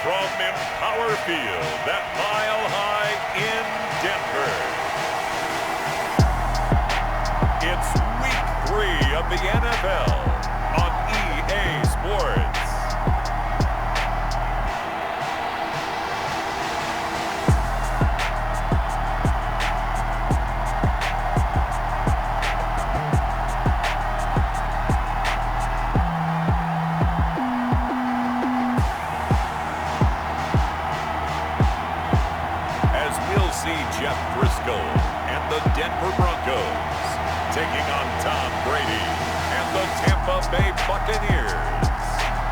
from Empower Field at Mile High in Denver. It's Week 3 of the NFL on EA Sports. Denver Broncos taking on Tom Brady and the Tampa Bay Buccaneers.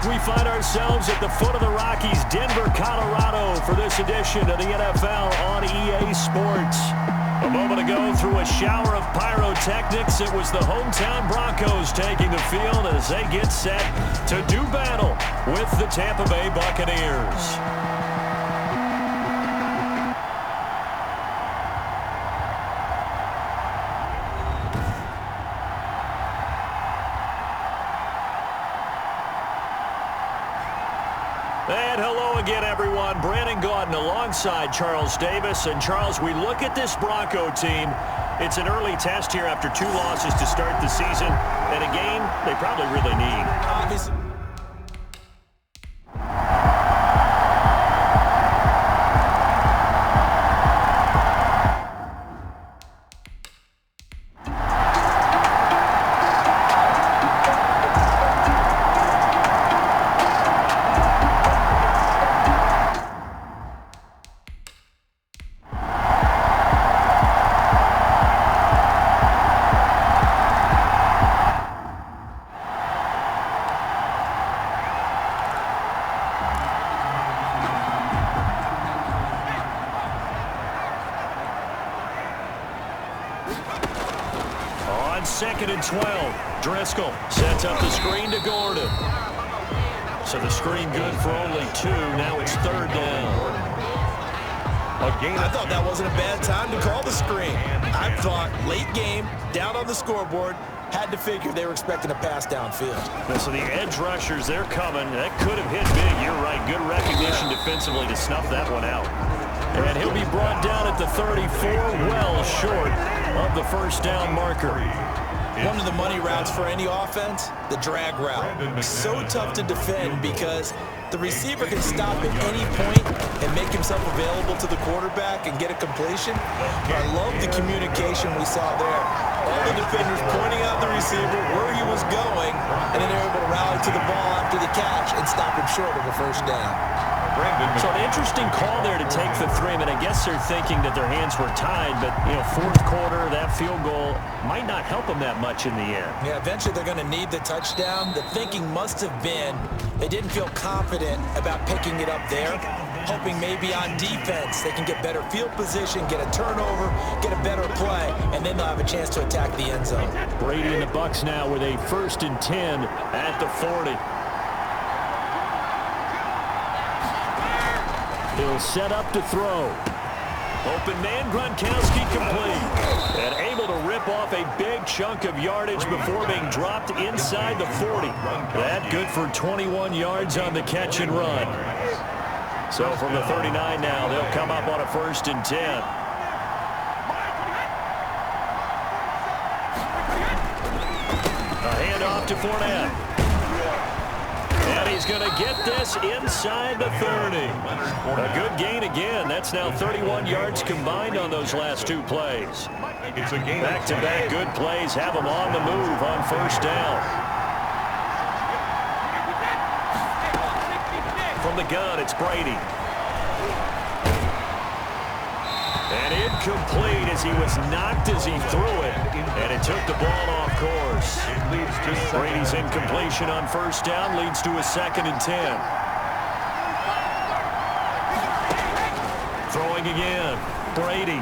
We find ourselves at the foot of the Rockies, Denver, Colorado, for this edition of the NFL on EA Sports. A moment ago, through a shower of pyrotechnics, it was the hometown Broncos taking the field as they get set to do battle with the Tampa Bay Buccaneers. And hello again, everyone. Brandon Gaudin alongside Charles Davis. And Charles, we look at this Bronco team. It's an early test here after 2 losses to start the season, and a game they probably really need. Second and 12. Driscoll sets up the screen to Gordon. So the screen good for only 2. Now it's 3rd down. I thought that wasn't a bad time to call the screen. I thought late game, down on the scoreboard, had to figure they were expecting a pass downfield. So the edge rushers, they're coming. That could have hit big. You're right. Good recognition defensively to snuff that one out. And he'll be brought down at the 34, well short of the first down marker. One of the money routes for any offense, the drag route. So tough to defend because the receiver can stop at any point and make himself available to the quarterback and get a completion. But I love the communication we saw there. All the defenders pointing out the receiver where he was going, and then they're able to rally to the ball after the catch and stop him short of a first down. So an interesting call there to take the 3. I mean, I guess they're thinking that their hands were tied, but, 4th quarter, that field goal might not help them that much in the end. Yeah, eventually they're going to need the touchdown. The thinking must have been they didn't feel confident about picking it up there, hoping maybe on defense they can get better field position, get a turnover, get a better play, and then they'll have a chance to attack the end zone. Brady and the Bucs now with a 1st and 10 at the 40. He'll set up to throw. Open man, Gronkowski complete. And able to rip off a big chunk of yardage before being dropped inside the 40. That good for 21 yards on the catch and run. So from the 39 now, they'll come up on a 1st and 10. A handoff to Fournette. And he's going to get this inside the 30. A good gain again. That's now 31 yards combined on those last 2 plays. Back-to-back good plays have them on the move on 1st down. From the gun, it's Brady. And incomplete as he was knocked as he threw it. And it took the ball off course. Brady's incompletion on 1st down leads to a 2nd and 10. Throwing again. Brady.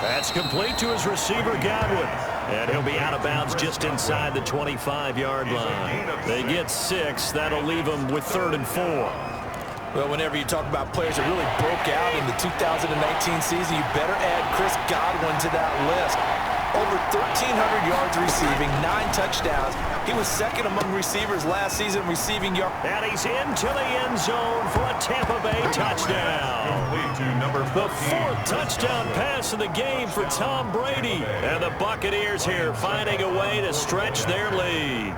That's complete to his receiver, Godwin. And he'll be out of bounds just inside the 25-yard line. They get 6. That'll leave them with 3rd and 4. Well, whenever you talk about players that really broke out in the 2019 season, you better add Chris Godwin to that list. Over 1,300 yards receiving, 9 touchdowns, He was second among receivers last season receiving yards. And he's into the end zone for a Tampa Bay touchdown. The fourth touchdown pass of the game for Tom Brady. And the Buccaneers here finding a way to stretch their lead.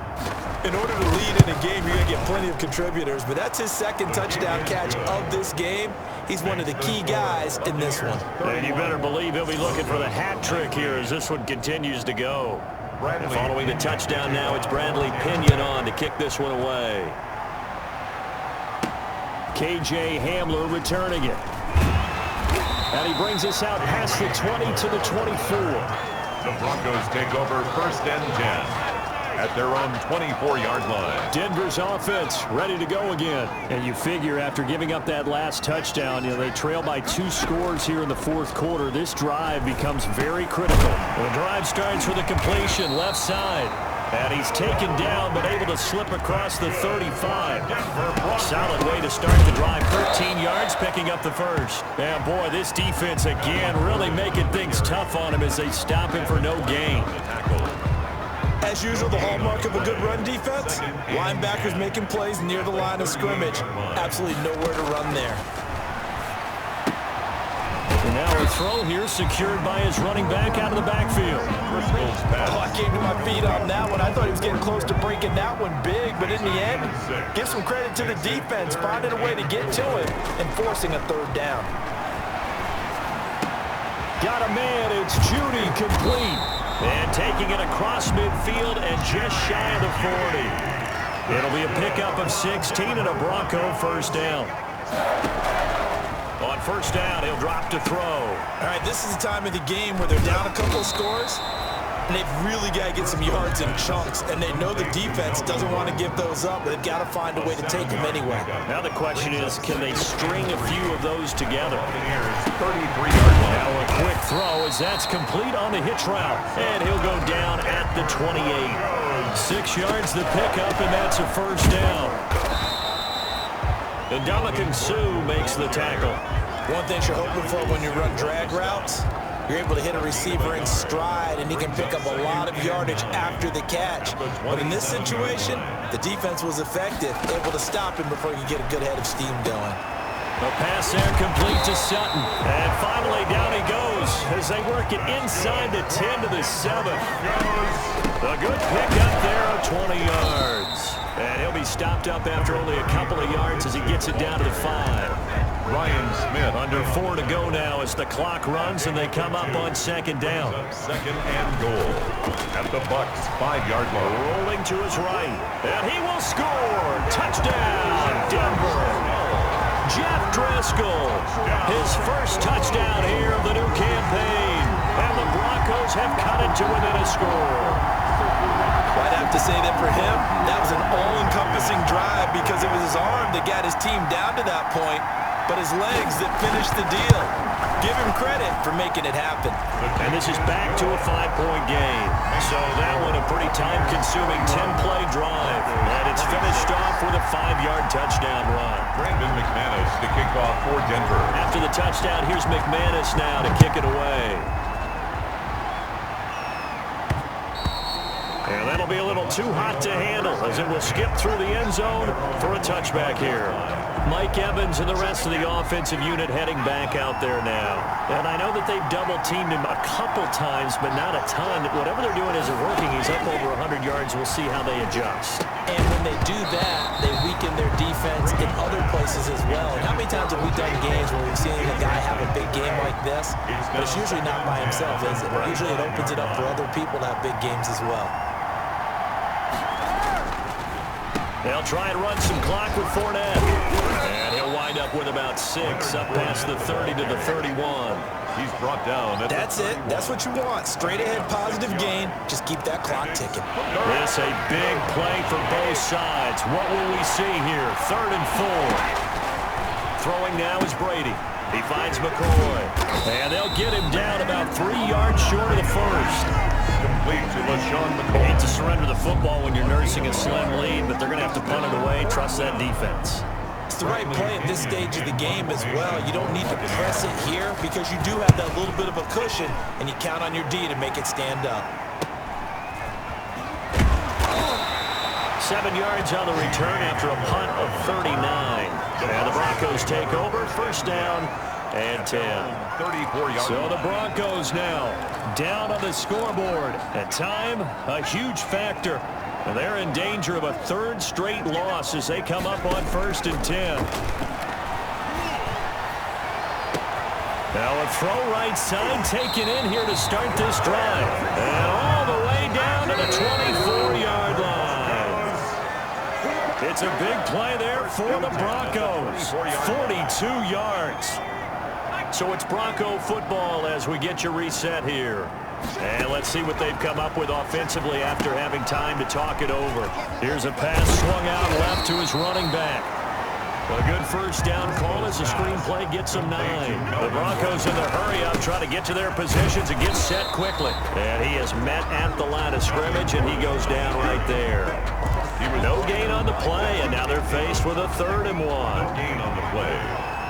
In order to lead in a game, you're going to get plenty of contributors, but that's his second touchdown catch of this game. He's one of the key guys in this one. And you better believe he'll be looking for the hat trick here as this one continues to go. And following the touchdown now, it's Bradley Pinion on to kick this one away. KJ Hamler returning it. And he brings us out past the 20 to the 24. The Broncos take over 1st and 10. At their own 24-yard line. Denver's offense ready to go again. And you figure after giving up that last touchdown, they trail by 2 scores here in the fourth quarter. This drive becomes very critical. The drive starts with a completion left side. And he's taken down but able to slip across the 35. Solid way to start the drive. 13 yards picking up the first. And boy, this defense again really making things tough on him as they stop him for no gain. As usual, the hallmark of a good run defense, linebackers making plays near the line of scrimmage. Absolutely nowhere to run there. And now a throw here secured by his running back out of the backfield. Oh, I came to my feet on that one. I thought he was getting close to breaking that one big, but in the end, give some credit to the defense, finding a way to get to him and forcing a third down. Got a man, it's Judy, complete. And taking it across midfield and just shy of the 40. It'll be a pickup of 16 and a Bronco first down. On first down, he'll drop to throw. All right, this is the time of the game where they're down a couple of scores, and they've really got to get some yards in chunks, and they know the defense doesn't want to give those up, but they've got to find a way to take them anyway. Now the question is, can they string a few of those together? 33-yard line. Now a quick throw as that's complete on the hitch route, and he'll go down at the 28. 6 yards the pickup, and that's a first down. And Ndamukong Suh makes the tackle. One thing you're hoping for when you run drag routes, you're able to hit a receiver in stride, and he can pick up a lot of yardage after the catch. But in this situation, the defense was effective, able to stop him before he could get a good head of steam going. A pass there complete to Sutton. And finally down he goes as they work it inside the 10 to the 7. A good pickup there of 20 yards. And he'll be stopped up after only a couple of yards as he gets it down to the 5. Ryan Smith. Under 4 to go now as the clock runs and they come up on second down. 2nd and goal. At the Bucs 5-yard line. Rolling to his right. And he will score. Touchdown, Denver. Jeff Driscoll, his first touchdown here of the new campaign. And the Broncos have cut it to within a score. I'd have to say that for him, that was an all-encompassing drive because it was his arm that got his team down to that point, but his legs that finished the deal. Give him credit for making it happen. And this is back to a 5-point game. So that one a pretty time-consuming 10-play drive. And it's finished off with a 5-yard touchdown run. Brandon McManus to kick off for Denver. After the touchdown, here's McManus now to kick it away. And that'll be a little too hot to handle as it will skip through the end zone for a touchback here. Mike Evans and the rest of the offensive unit heading back out there now. And I know that they've double-teamed him a couple times, but not a ton. Whatever they're doing isn't working. He's up over 100 yards. We'll see how they adjust. And when they do that, they weaken their defense in other places as well. And how many times have we done games where we've seen a guy have a big game like this? But it's usually not by himself, is it? Usually it opens it up for other people to have big games as well. They'll try and run some clock with Fournette. And he'll wind up with about 6, up past the 30 to the 31. He's brought down. That's it. That's what you want. Straight ahead positive gain. Just keep that clock ticking. This a big play for both sides. What will we see here? 3rd and 4. Throwing now is Brady. He finds McCoy. And they'll get him down about 3 yards short of the first. Complete to LaShawn McCoy. Hate to surrender the football when you're nursing a slim lead, but they're going to have to punt it away. Trust that defense. It's the right play at this stage of the game as well. You don't need to press it here because you do have that little bit of a cushion, and you count on your D to make it stand up. 7 yards on the return after a punt of 39. And the Broncos take over. First down and 10. 34 yards. So the Broncos now down on the scoreboard. And time, a huge factor. And they're in danger of a third straight loss as they come up on 1st and 10. Now a throw right side taken in here to start this drive. And all the way down to the 24-yard line. It's a big play there for the Broncos. 42 yards. So it's Bronco football as we get you reset here. And let's see what they've come up with offensively after having time to talk it over. Here's a pass swung out left to his running back. A good first down call as the screenplay gets them 9. The Broncos in the hurry up trying to get to their positions and get set quickly. And he is met at the line of scrimmage, and he goes down right there. No gain on the play, and now they're faced with a 3rd and 1. No gain on the play.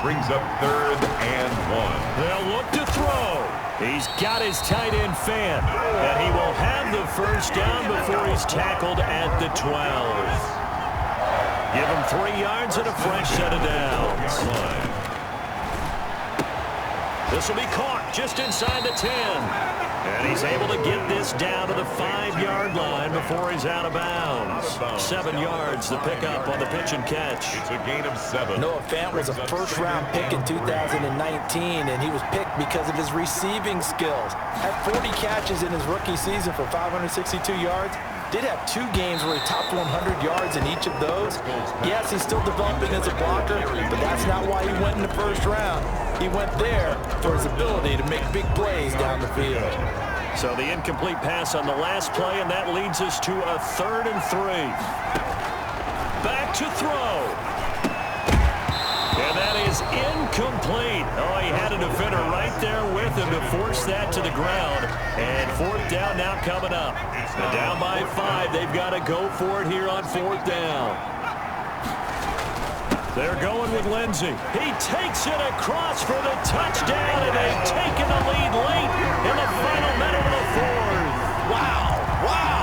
Brings up 3rd and 1. They'll look to throw. He's got his tight end fan, and he will have the first down before he's tackled at the 12. Give him 3 yards and a fresh set of downs. This will be caught just inside the 10. And he's able to get this down to the 5-yard line before he's out of bounds. 7 yards, the pickup on the pitch and catch. It's a gain of 7. Noah Fant was a first-round pick in 2019, and he was picked because of his receiving skills. Had 40 catches in his rookie season for 562 yards. Did have 2 games where he topped 100 yards in each of those. Yes, he's still developing as a blocker, but that's not why he went in the first round. He went there for his ability to make big plays down the field. So the incomplete pass on the last play, and that leads us to a 3rd and 3. Back to throw. And that is incomplete. Oh, he had a defender right there with him to force that to the ground. And 4th down now coming up. And down by 5. They've got to go for it here on 4th down. They're going with Lindsey. He takes it across for the touchdown, and they've taken the lead late in the final minute of the 4th. Wow, wow,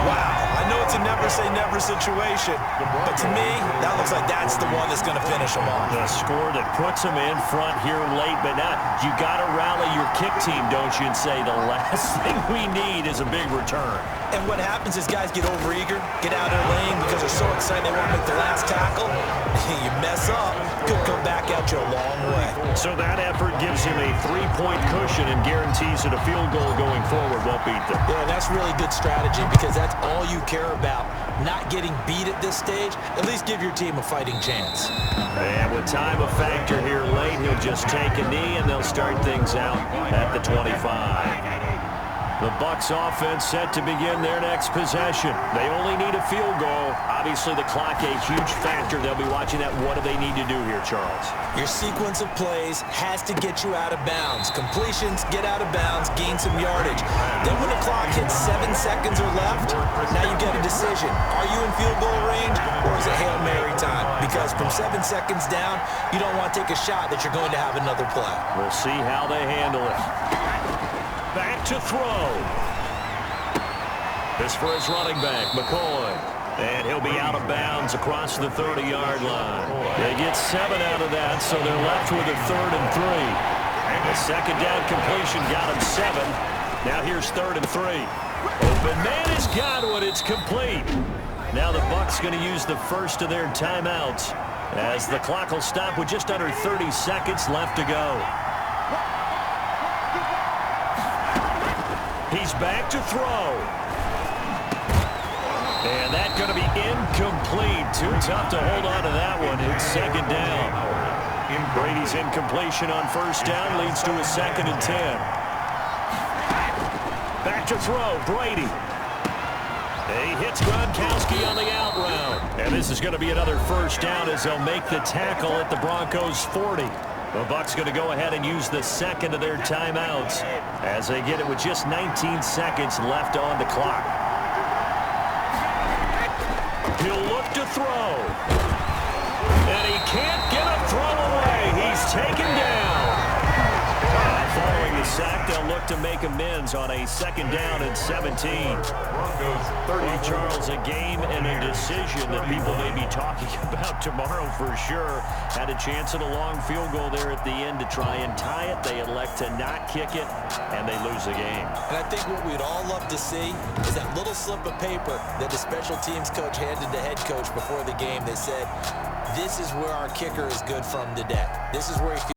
wow. I know it's a never-say-never situation, but to me, that looks like that's the one that's going to finish them off. The score that puts them in front here late, but now you got to rally your kick team, don't you, and say the last thing we need is a big return. And what happens is guys get overeager, get out of their lane because they're so excited they want to make the last tackle. You mess up, could come back at you a long way. So that effort gives him a 3-point cushion and guarantees that a field goal going forward won't beat them. Yeah, that's really good strategy because that's all you care about. Not getting beat at this stage, at least give your team a fighting chance. And with time a factor here late, he'll just take a knee and they'll start things out at the 25. The Bucs offense set to begin their next possession. They only need a field goal. Obviously, the clock a huge factor. They'll be watching that. What do they need to do here, Charles? Your sequence of plays has to get you out of bounds. Completions, get out of bounds, gain some yardage. Then when the clock hits 7 seconds or left, now you get a decision. Are you in field goal range or is it Hail Mary time? Because from 7 seconds down, you don't want to take a shot that you're going to have another play. We'll see how they handle it. Back to throw. This for his running back, McCoy. And he'll be out of bounds across the 30-yard line. They get 7 out of that, so they're left with a 3rd and 3. The second down completion got him 7. Now here's 3rd and 3. Open man has got one. It's complete. Now the Bucs going to use the first of their timeouts as the clock will stop with just under 30 seconds left to go. He's back to throw. And that's going to be incomplete. Too tough to hold on to that one. It's 2nd down. Brady's incompletion on 1st down leads to a 2nd and 10. Back to throw, Brady. He hits Gronkowski on the out route. And this is going to be another 1st down as they'll make the tackle at the Broncos' 40. The Bucs going to go ahead and use the second of their timeouts as they get it with just 19 seconds left on the clock. He'll look to throw. And he can't get a throw away. He's taken down. Following the sack. They'll look to make amends on a 2nd down and 17. Well, Charles, a game and a decision that people may be talking about tomorrow for sure. Had a chance at a long field goal there at the end to try and tie it. They elect to not kick it, and they lose the game. And I think what we'd all love to see is that little slip of paper that the special teams coach handed the head coach before the game that said, this is where our kicker is good from today. This is where he